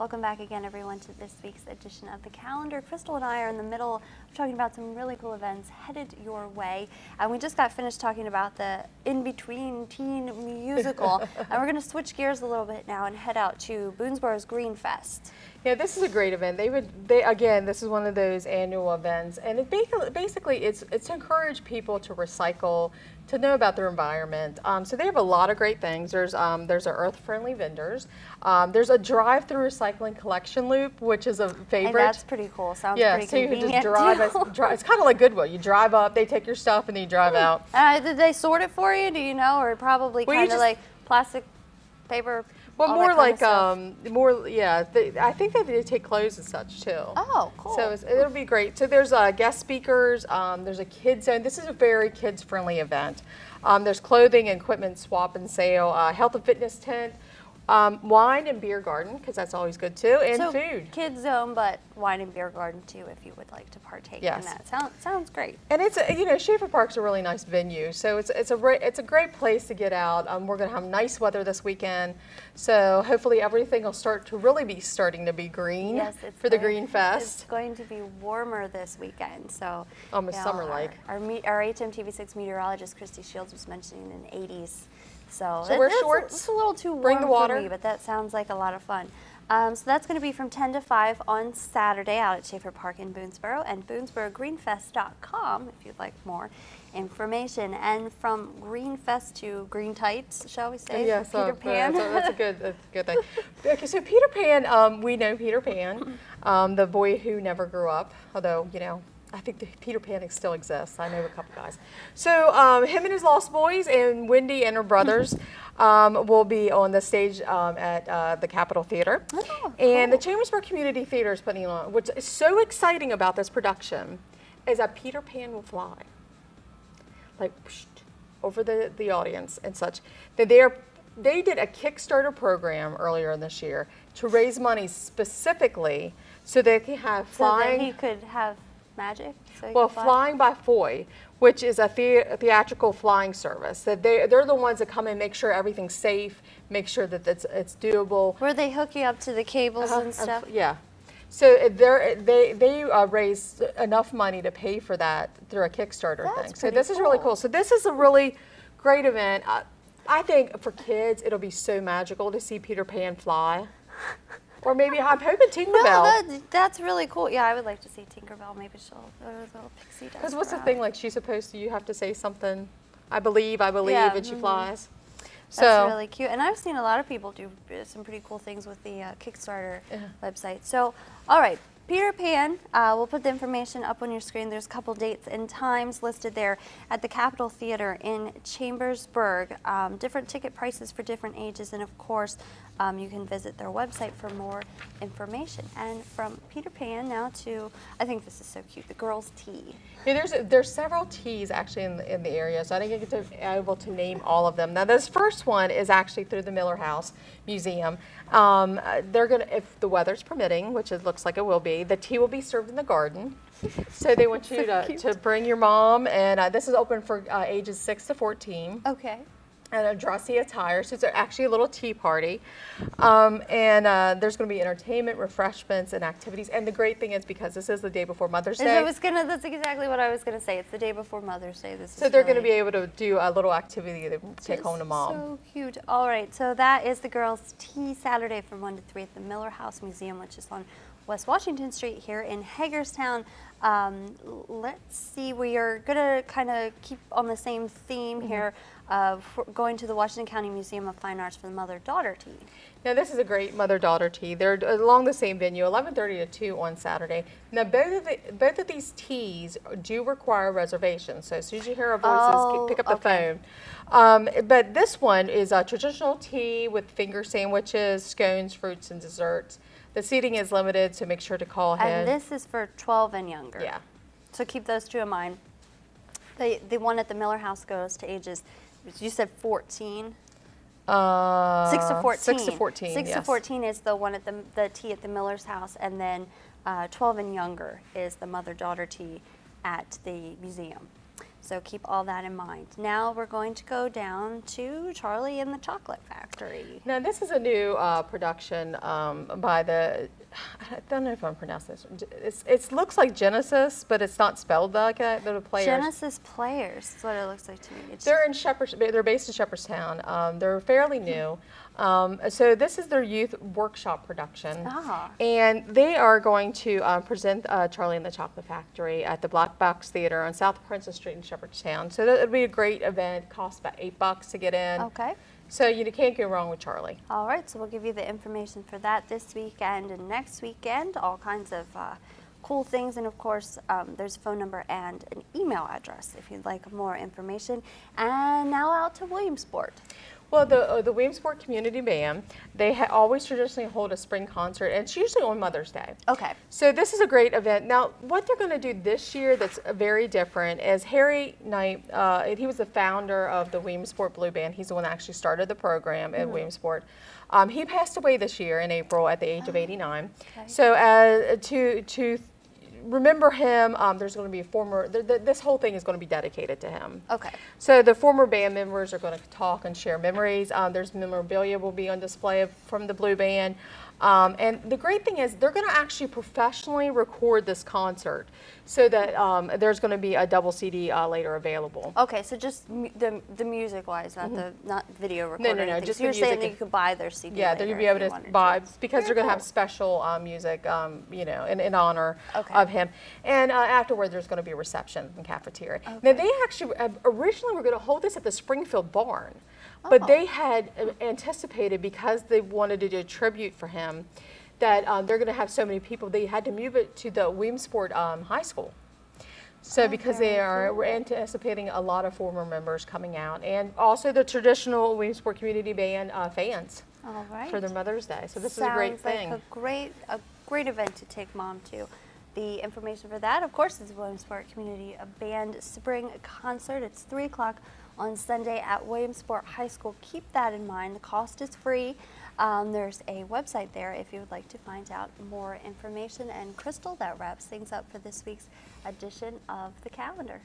Welcome back again, everyone, to this week's edition of the calendar. Crystal and I are in the middle of talking about some really cool events headed your way. And we just got finished talking about the In-Between Teen Musical. And we're going to switch gears a little bit now and head out to Boonesboro's Green Fest. Yeah, this is a great event. Again, this is one of those annual events, and basically it's to encourage people to recycle, to know about their environment. So they have a lot of great things. There's our earth-friendly vendors. There's a drive-through recycling collection loop, which is a favorite. And that's pretty cool. Sounds pretty so you convenient. can just drive. It's kind of like Goodwill. You drive up, they take your stuff, and then you drive out. Did they sort it for you? Do you know, or probably kind of like plastic, paper? Well, more like I think that they take clothes and such too. Oh, cool. So it'll be great. So there's guest speakers. There's a kids zone. This is a very kids-friendly event. There's clothing and equipment swap and sale, health and fitness tent, wine and beer garden, because that's always good too, and food. Kids zone, but wine and beer garden too, if you would like to partake in that. Sounds great. And it's Schaefer Park's a really nice venue, so it's a great place to get out. We're going to have nice weather this weekend, so hopefully everything will starting to be green for the Green Fest. It's going to be warmer this weekend, so almost summer-like. Our HMTV6 meteorologist Christy Shields was mentioning in the 80s. So wear shorts. It's a little too warm for me, but that sounds like a lot of fun. So that's going to be from 10 to 5 on Saturday out at Schaefer Park in Boonesboro, and BoonesboroGreenFest.com if you'd like more information. And from Green Fest to Green Tights, shall we say, yes, Peter Pan. That's a good thing. Okay, so Peter Pan, we know Peter Pan, the boy who never grew up, although, I think the Peter Pan still exists. I know a couple guys. So him and his Lost Boys and Wendy and her brothers will be on the stage at the Capitol Theater. Oh, and cool. the Chambersburg Community Theater is putting on, which is so exciting about this production, is that Peter Pan will fly. Like, over the audience and such. That they did a Kickstarter program earlier this year to raise money specifically so they can have flying. So that he could have magic? Flying by Foy, which is a theatrical flying service. That they're the ones that come and make sure everything's safe, make sure that it's doable. Where they hook you up to the cables and stuff? Yeah. So they raised enough money to pay for that through a Kickstarter thing. So this is really cool. So this is a really great event. I think for kids, it'll be so magical to see Peter Pan fly. Or maybe I'm hoping Tinkerbell. No, that's really cool. Yeah, I would like to see Tinkerbell. Maybe she'll do a little pixie dust. Because what's the thing, like she's supposed to, you have to say something, I believe, and she flies. That's really cute. And I've seen a lot of people do some pretty cool things with the Kickstarter website. So, all right, Peter Pan, we'll put the information up on your screen. There's a couple dates and times listed there at the Capitol Theater in Chambersburg. Different ticket prices for different ages, and of course, you can visit their website for more information. And from Peter Pan now to, I think this is so cute, the girls' tea. Yeah, there's several teas actually in the area, so I didn't get to be able to name all of them. Now, this first one is actually through the Miller House Museum. They're gonna, if the weather's permitting, which it looks like it will be, the tea will be served in the garden. So they want you to bring your mom, and this is open for ages 6 to 14. Okay. And a dressy attire, so it's actually a little tea party. And there's going to be entertainment, refreshments, and activities. And the great thing is, because this is the day before Mother's Day. That's exactly what I was going to say. It's the day before Mother's Day. So they're going to be able to do a little activity to take home to mom. So cute. All right, so that is the girls' tea Saturday from 1 to 3 at the Miller House Museum, which is on West Washington Street here in Hagerstown. Let's see, we are going to kind of keep on the same theme here of going to the Washington County Museum of Fine Arts for the Mother-Daughter Tea. Now, this is a great mother-daughter tea. They're along the same venue, 11:30 to 2 on Saturday. Now, both of these teas do require reservations, so as soon as you hear our voices, pick up the phone. But this one is a traditional tea with finger sandwiches, scones, fruits, and desserts. The seating is limited, so make sure to call ahead. And this is for 12 and younger. Yeah. So keep those two in mind. The one at the Miller House goes to ages, you said 14? 6 to 14. 6 to 14, 6 to 14 is the one at the tea at the Miller's house, and then 12 and younger is the mother-daughter tea at the museum. So keep all that in mind. Now we're going to go down to Charlie and the Chocolate Factory. Now this is a new production by the, I don't know if I'm pronouncing this. It looks like Genesis, but it's not spelled like that. They're the players. Genesis Players is what it looks like to me. They're based in Shepherdstown. They're fairly new. So this is their youth workshop production. And they are going to present Charlie and the Chocolate Factory at the Black Box Theater on South Princess Street in Shepherdstown. So that would be a great event. Costs about $8 to get in. Okay. So you can't go wrong with Charlie. All right, so we'll give you the information for that this weekend and next weekend, all kinds of cool things. And of course, there's a phone number and an email address if you'd like more information. And now out to Williamsport. Well, the Williamsport Community Band, they always traditionally hold a spring concert, and it's usually on Mother's Day. Okay. So this is a great event. Now, what they're going to do this year that's very different is Harry Knight, he was the founder of the Williamsport Blue Band. He's the one that actually started the program at Williamsport. He passed away this year in April at the age of 89. Okay. So to remember him, there's going to be a former, this whole thing is going to be dedicated to him. Okay. So the former band members are going to talk and share memories. There's memorabilia will be on display from the Blue Band. And the great thing is they're going to actually professionally record this concert so that there's going to be a double CD later available. Okay, so just the music-wise, not video recording. No, anything. just so you're the saying music that you could buy their CD Yeah, later you'll be if able you to wanted buy, to. because they're going to have cool. special music, in honor Okay. of him. And afterward, there's going to be a reception in cafeteria. Now, they actually originally were going to hold this at the Springfield Barn, but they had anticipated, because they wanted to do a tribute for him, that they're going to have so many people, they had to move it to the Williamsport High School. So because we're anticipating a lot of former members coming out, and also the traditional Williamsport Community Band fans All right. for their Mother's Day. So this is a great thing. Sounds like a great event to take mom to. The information for that, of course, is Williamsport Community Band Spring Concert. It's 3 o'clock on Sunday at Williamsport High School. Keep that in mind. The cost is free. There's a website there if you would like to find out more information. And Crystal, that wraps things up for this week's edition of the calendar.